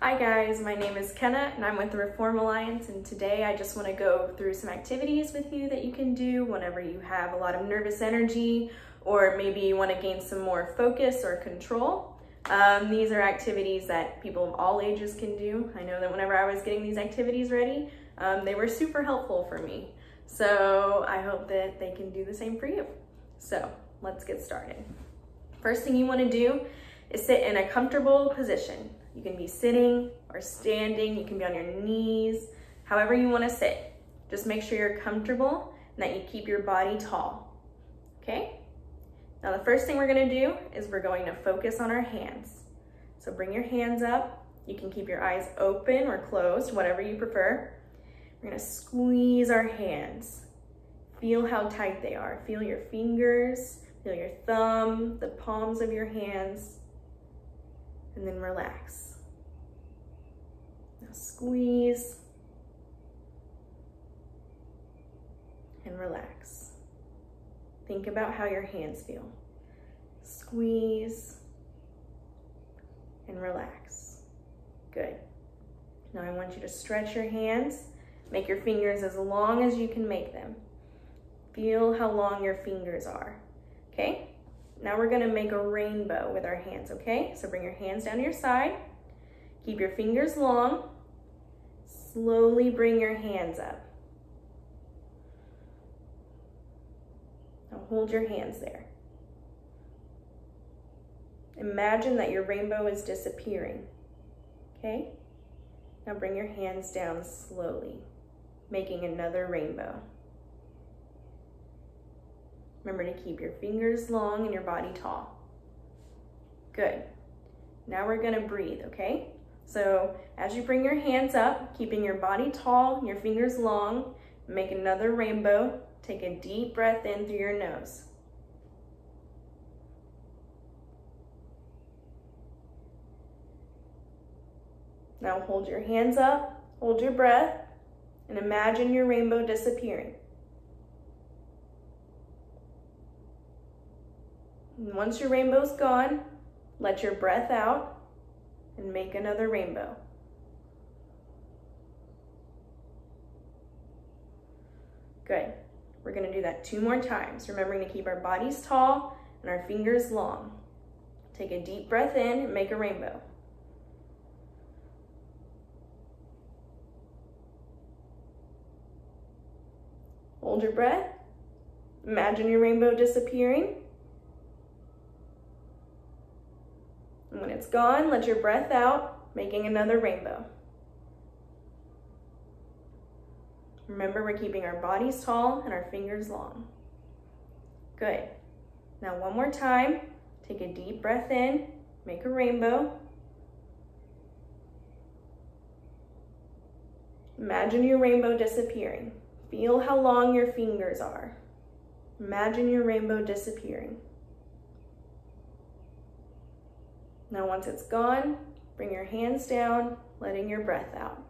Hi guys, my name is Kenna and I'm with the Reform Alliance, and today I just want to go through some activities with you that you can do whenever you have a lot of nervous energy or maybe you want to gain some more focus or control. These are activities that people of all ages can do. I know that whenever I was getting these activities ready, they were super helpful for me. So I hope that they can do the same for you. So let's get started. First thing you want to do is sit in a comfortable position. You can be sitting or standing, you can be on your knees, however you want to sit. Just make sure you're comfortable and that you keep your body tall, okay? Now the first thing we're going to do is we're going to focus on our hands. So bring your hands up. You can keep your eyes open or closed, whatever you prefer. We're going to squeeze our hands. Feel how tight they are. Feel your fingers, feel your thumb, the palms of your hands, and then relax. Now squeeze and relax. Think about how your hands feel. Squeeze and relax. Good. Now I want you to stretch your hands. Make your fingers as long as you can make them. Feel how long your fingers are, okay? Now we're gonna make a rainbow with our hands, okay? So bring your hands down to your side. Keep your fingers long. Slowly bring your hands up. Now hold your hands there. Imagine that your rainbow is disappearing, okay? Now bring your hands down slowly, making another rainbow. Remember to keep your fingers long and your body tall. Good. Now we're gonna breathe, okay? So as you bring your hands up, keeping your body tall, your fingers long, make another rainbow. Take a deep breath in through your nose. Now hold your hands up, hold your breath, and imagine your rainbow disappearing. And once your rainbow's gone, let your breath out and make another rainbow. Good. We're going to do that 2 more times, remembering to keep our bodies tall and our fingers long. Take a deep breath in and make a rainbow. Hold your breath. Imagine your rainbow disappearing. And when it's gone, let your breath out, making another rainbow. Remember, we're keeping our bodies tall and our fingers long. Good. Now 1 more time. Take a deep breath in, make a rainbow. Imagine your rainbow disappearing. Feel how long your fingers are. Imagine your rainbow disappearing. Now once it's gone, bring your hands down, letting your breath out.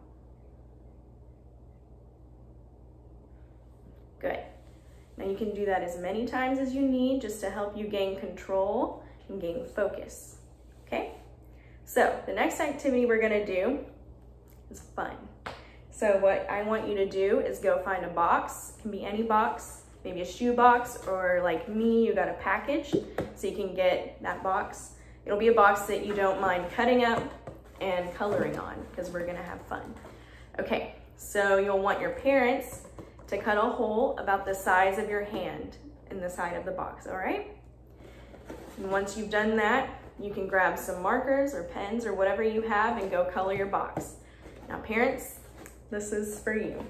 Good. Now you can do that as many times as you need just to help you gain control and gain focus, okay? So the next activity we're gonna do is fun. So what I want you to do is go find a box. It can be any box, maybe a shoe box, or like me, you got a package, so you can get that box. It'll be a box that you don't mind cutting up and coloring on because we're gonna have fun. Okay, so you'll want your parents to cut a hole about the size of your hand in the side of the box, all right? And once you've done that, you can grab some markers or pens or whatever you have and go color your box. Now parents, this is for you.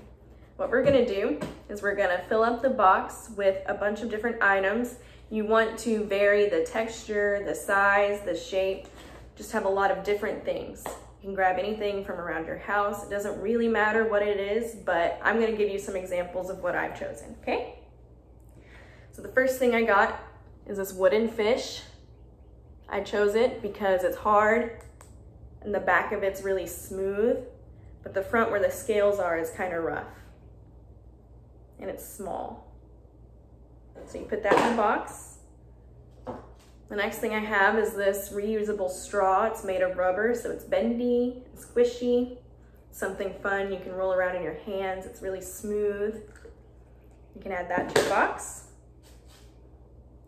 What we're gonna do is we're gonna fill up the box with a bunch of different items. You want to vary the texture, the size, the shape, just have a lot of different things. You can grab anything from around your house. It doesn't really matter what it is, but I'm gonna give you some examples of what I've chosen, okay? So the first thing I got is this wooden fish. I chose it because it's hard and the back of it's really smooth, but the front where the scales are is kind of rough and it's small. So you put that in the box. The next thing I have is this reusable straw. It's made of rubber, so it's bendy and squishy. Something fun you can roll around in your hands. It's really smooth. You can add that to your box.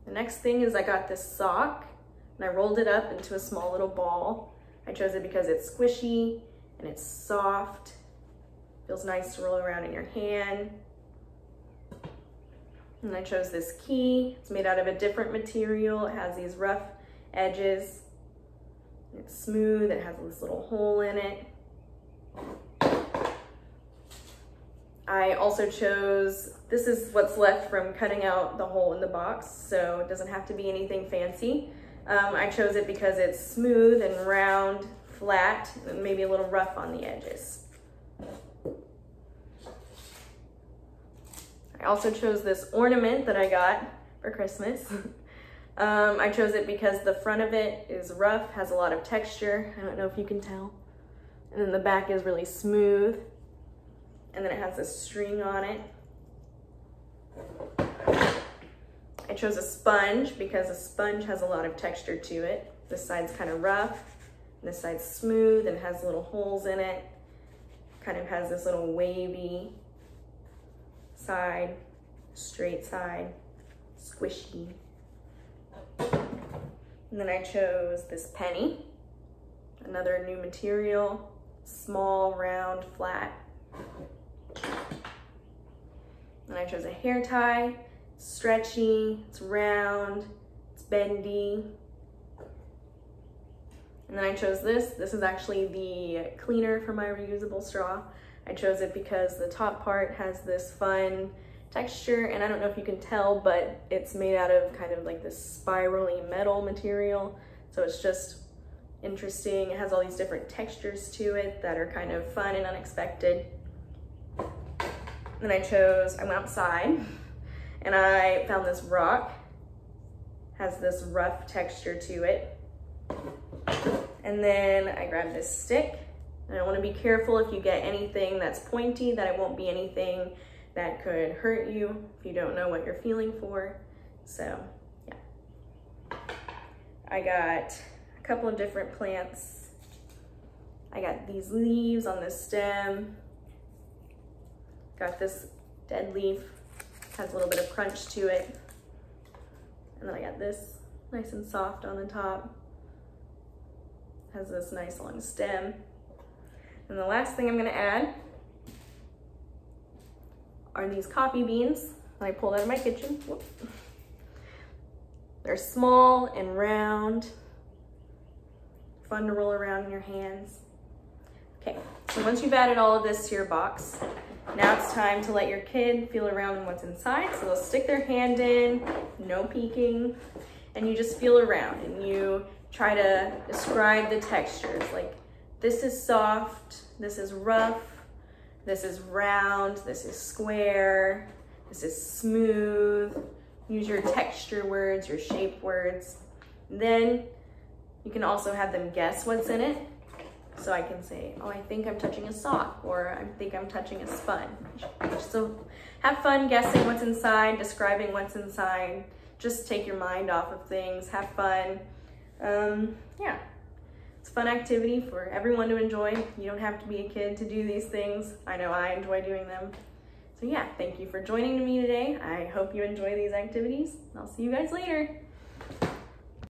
The next thing is I got this sock and I rolled it up into a small little ball. I chose it because it's squishy and it's soft. Feels nice to roll around in your hand. And I chose this key. It's made out of a different material. It has these rough edges. It's smooth. It has this little hole in it. I also chose, this is what's left from cutting out the hole in the box, so it doesn't have to be anything fancy. I chose it because it's smooth and round, flat, and maybe a little rough on the edges. I also chose this ornament that I got for Christmas. I chose it because the front of it is rough, has a lot of texture. I don't know if you can tell. And then the back is really smooth. And then it has this string on it. I chose a sponge because a sponge has a lot of texture to it. This side's kind of rough, and this side's smooth and has little holes in it. Kind of has this little wavy side, straight side, squishy. And then I chose this penny, another new material, small, round, flat. And I chose a hair tie. It's stretchy, it's round, it's bendy. And then I chose this. This is actually the cleaner for my reusable straw. I chose it because the top part has this fun texture, and I don't know if you can tell, but it's made out of kind of like this spirally metal material. So it's just interesting. It has all these different textures to it that are kind of fun and unexpected. Then I went outside and I found this rock. Has this rough texture to it. And then I grabbed this stick. And I want to be careful if you get anything that's pointy, that it won't be anything that could hurt you if you don't know what you're feeling for. So, yeah. I got a couple of different plants. I got these leaves on the stem. Got this dead leaf, has a little bit of crunch to it. And then I got this nice and soft on the top. Has this nice long stem. And the last thing I'm gonna add are these coffee beans that I pulled out of my kitchen. Whoop. They're small and round, fun to roll around in your hands. Okay, so once you've added all of this to your box, now it's time to let your kid feel around in what's inside. So they'll stick their hand in, no peeking, and you just feel around and you try to describe the textures. Like, this is soft, this is rough, this is round, this is square, this is smooth. Use your texture words, your shape words. Then you can also have them guess what's in it. So I can say, oh, I think I'm touching a sock, or I think I'm touching a sponge. So have fun guessing what's inside, describing what's inside. Just take your mind off of things, have fun. Yeah, it's a fun activity for everyone to enjoy. You don't have to be a kid to do these things. I know I enjoy doing them. So yeah, thank you for joining me today. I hope you enjoy these activities. I'll see you guys later.